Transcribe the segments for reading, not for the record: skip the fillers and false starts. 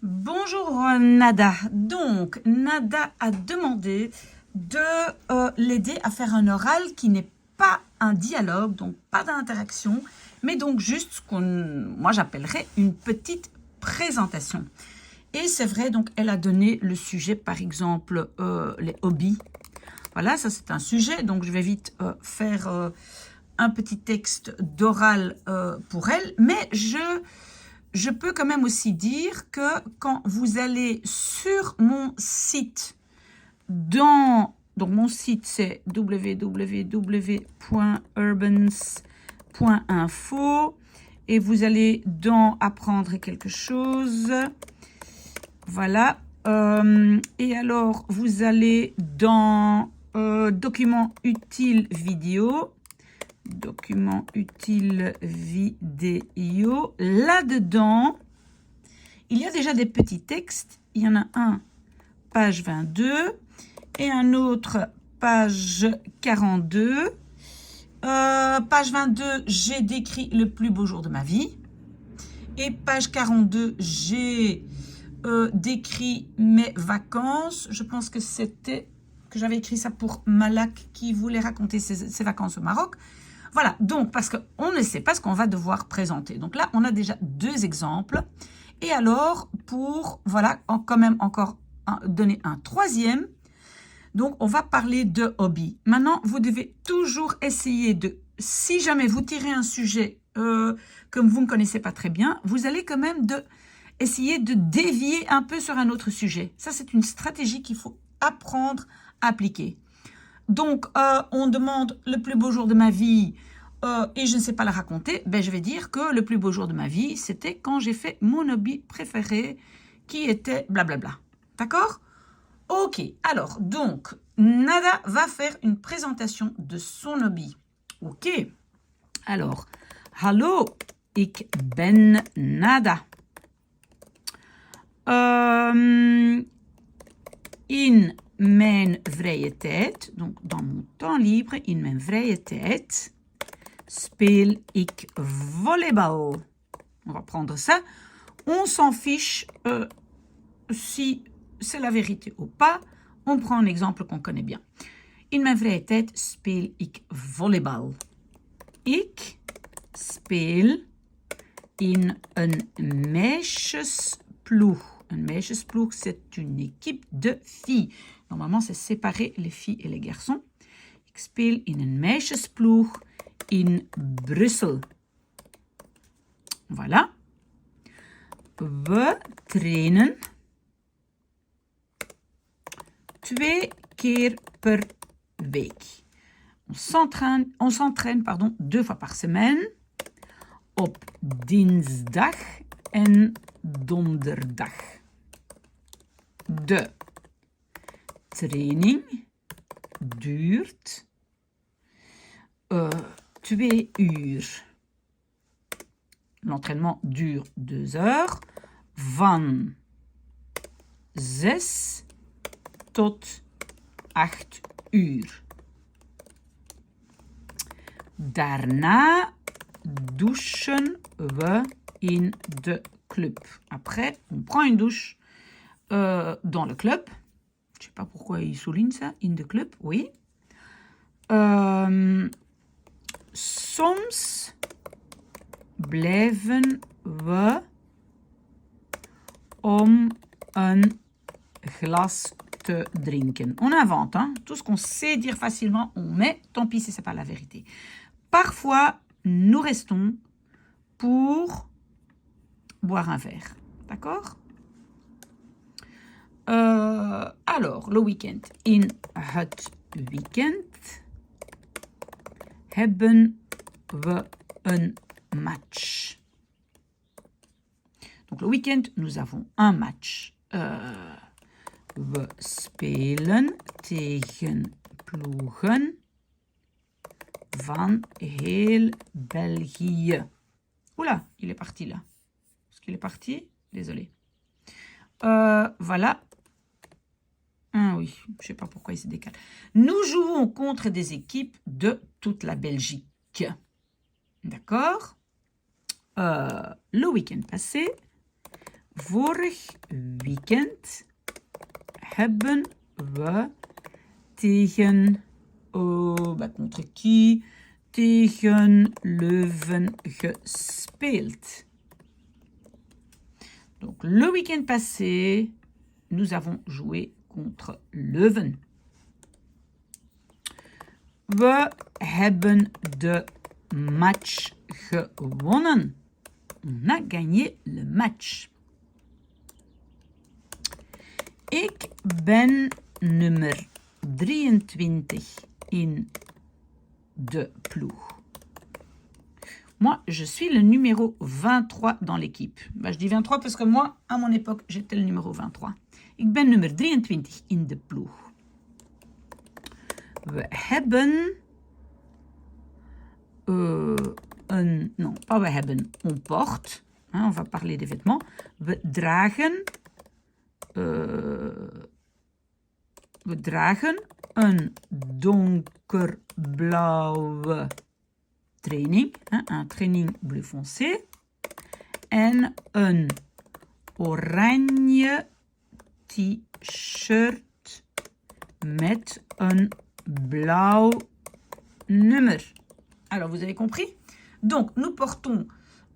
Bonjour Nada. Donc, Nada a demandé de l'aider à faire un oral qui n'est pas un dialogue, donc pas d'interaction, mais donc juste ce qu'on, moi j'appellerais une petite présentation. Et c'est vrai, donc elle a donné le sujet, par exemple, les hobbies. Voilà, ça c'est un sujet, donc je vais vite faire un petit texte d'oral pour elle, mais je peux quand même aussi dire que quand vous allez sur mon site, donc mon site c'est www.urbans.info et vous allez dans apprendre quelque chose, voilà, et alors vous allez dans documents utiles vidéo, document utile vidéo. Là-dedans, il y a déjà des petits textes. Il y en a un, page 22, et un autre, page 42. Page 22, j'ai décrit le plus beau jour de ma vie. Et page 42, j'ai décrit mes vacances. Je pense que c'était que j'avais écrit ça pour Malak qui voulait raconter ses vacances au Maroc. Voilà, donc parce qu'on ne sait pas ce qu'on va devoir présenter. Donc là, on a déjà deux exemples. Et alors, pour, voilà, quand même encore donner un troisième, donc on va parler de hobby. Maintenant, vous devez toujours essayer de, si jamais vous tirez un sujet que vous ne connaissez pas très bien, vous allez quand même essayer de dévier un peu sur un autre sujet. Ça, c'est une stratégie qu'il faut apprendre à appliquer. Donc, on demande le plus beau jour de ma vie et je ne sais pas la raconter. Ben, je vais dire que le plus beau jour de ma vie, c'était quand j'ai fait mon hobby préféré qui était blablabla. D'accord? Ok, alors, donc, Nada va faire une présentation de son hobby. Ok, alors, hallo, ik ben Nada. In mijn vrije tijd, donc dans mon temps libre, in mijn vrije tijd, speel ik volleyball. On va prendre ça. On s'en fiche si c'est la vérité ou pas. On prend un exemple qu'on connaît bien. In mijn vrije tijd speel ik volleyball. Ik speel in een meisjesploeg. Un meisjesploeg, c'est une équipe de filles. Normalement, c'est séparer les filles et les garçons. Ik speel in een meisjesploeg in Brussel. Voilà. We trainen 2 keer per week. On s'entraîne 2 fois par semaine. Op dinsdag en donderdag. De training duurt 2 uur. L'entraînement dure 2 heures. Van 6 tot 8 uur. Daarna douchen we in de club. Après, on prend une douche dans le club. Je ne sais pas pourquoi il souligne ça. In the club, oui. Soms blijven we om een glas te drinken. On invente, hein? Tout ce qu'on sait dire facilement, on met. Tant pis si ce n'est pas la vérité. Parfois, nous restons pour boire un verre. D'accord? Alors, le week-end. In het weekend hebben we een match. Donc, le week-end, nous avons un match. We spelen tegen ploegen van heel België. Oula, il est parti là. Est-ce qu'il est parti? Désolé. Voilà. Ah oui, je ne sais pas pourquoi il se décale. Nous jouons contre des équipes de toute la Belgique. D'accord? Le week-end passé, vorig weekend hebben we tegen, contre qui? Tegen Leuven gespeeld. Donc, le week-end passé, nous avons joué contre Leuven. We hebben de match gewonnen. On a gagné le match. Ik ben nummer 23 in de ploeg. Moi, je suis le numéro 23 dans l'équipe. Je dis 23 parce que moi, à mon époque, j'étais le numéro 23. Ik ben nummer 23 in de ploeg. We hebben... non, pas we hebben. On porte. On va parler des vêtements. We dragen... we dragen een donkerblauwe training, een training bleu foncé, en een oranje t-shirt met een blauw nummer. Alors, vous avez compris? Donc, nous portons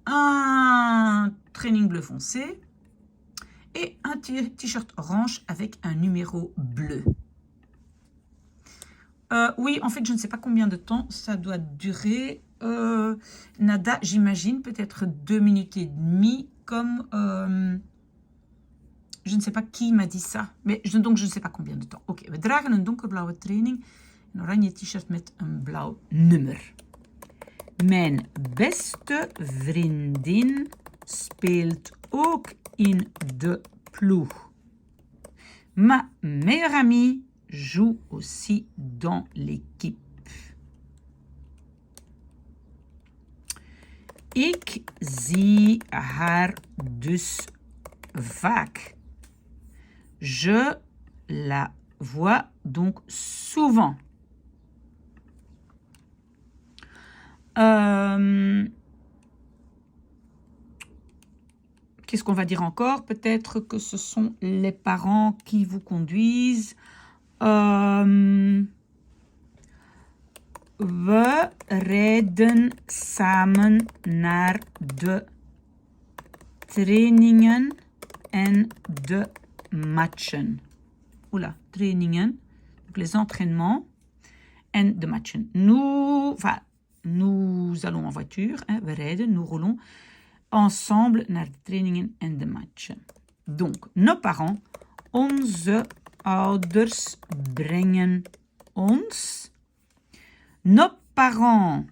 un training bleu foncé et un t-shirt orange avec un numéro bleu. Oui, en fait, je ne sais pas combien de temps ça doit durer. Nada, j'imagine, peut-être 2 minutes et demie, comme... je ne sais pas qui m'a dit ça, mais donc je ne sais pas combien de temps. Oké, we dragen een donkerblauwe training, een oranje t-shirt met een blauw nummer. Mijn beste vriendin speelt ook in de ploeg. Ma meilleure amie joue aussi dans l'équipe. Ik zie haar dus vaak. Je la vois donc souvent. Qu'est-ce qu'on va dire encore? Peut-être que ce sont les parents qui vous conduisent. We rijden samen naar de trainingen en de matchen. Oula, trainingen, donc les entraînements en de matchen. Nous allons en voiture, we rijden, nous roulons ensemble naar de trainingen en de matchen. Donc, nos parents, onze ouders brengen ons. Nos parents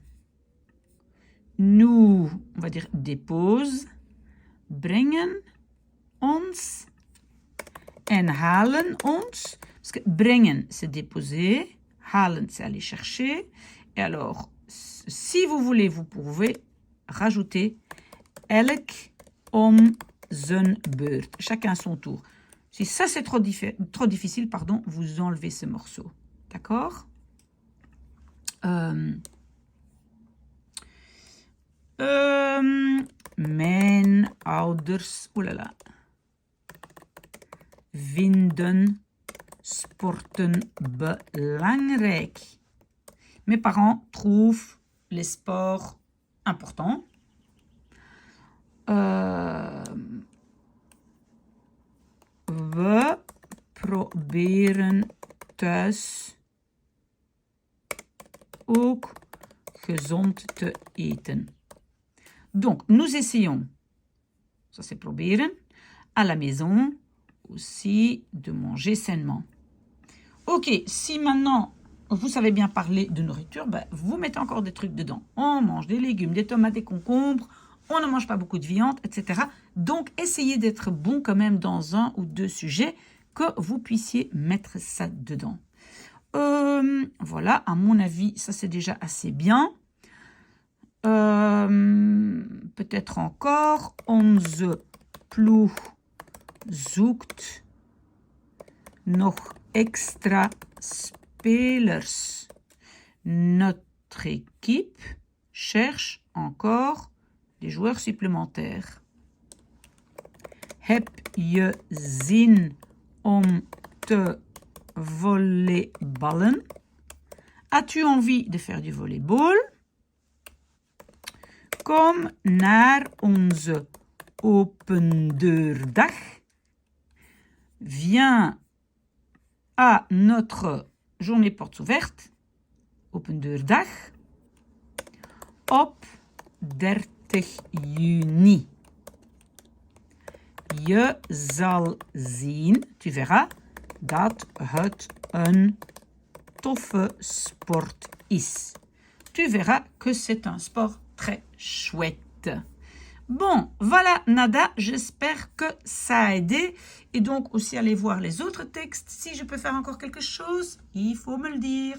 nous, on va dire, déposent, brengen ons en halen ons. Parce que brengen, c'est déposer, halen, c'est aller chercher. Et alors, si vous voulez, vous pouvez rajouter elk om zijn beurt. Chacun son tour. Si ça c'est trop difficile, pardon, vous enlevez ce morceau. D'accord? Mijn ouders, oulala, vinden sporten belangrijk. Mes parents trouvent les sports importants. We proberen thuis ook gezond te eten. Donc, nous essayons, ça c'est proberen, à la maison aussi de manger sainement. Ok, si maintenant vous savez bien parler de nourriture, vous mettez encore des trucs dedans. On mange des légumes, des tomates, des concombres, on ne mange pas beaucoup de viande, etc. Donc, essayez d'être bon quand même dans un ou deux sujets que vous puissiez mettre ça dedans. Voilà, à mon avis, ça c'est déjà assez bien. Peut-être encore. Onze ploeg zoekt nog extra spelers. Notre équipe cherche encore des joueurs supplémentaires. Heb je zin om te volleyballen? As-tu envie de faire du volleyball? Kom naar onze opendeurdag. Viens à notre journée portes ouvertes. Opendeurdag. Op 30 juni. Je zal zien, tu verras, dat het een toffe sport is. Tu verras que c'est un sport très chouette. Bon, voilà Nada, j'espère que ça a aidé. Et donc aussi aller voir les autres textes. Si je peux faire encore quelque chose, il faut me le dire.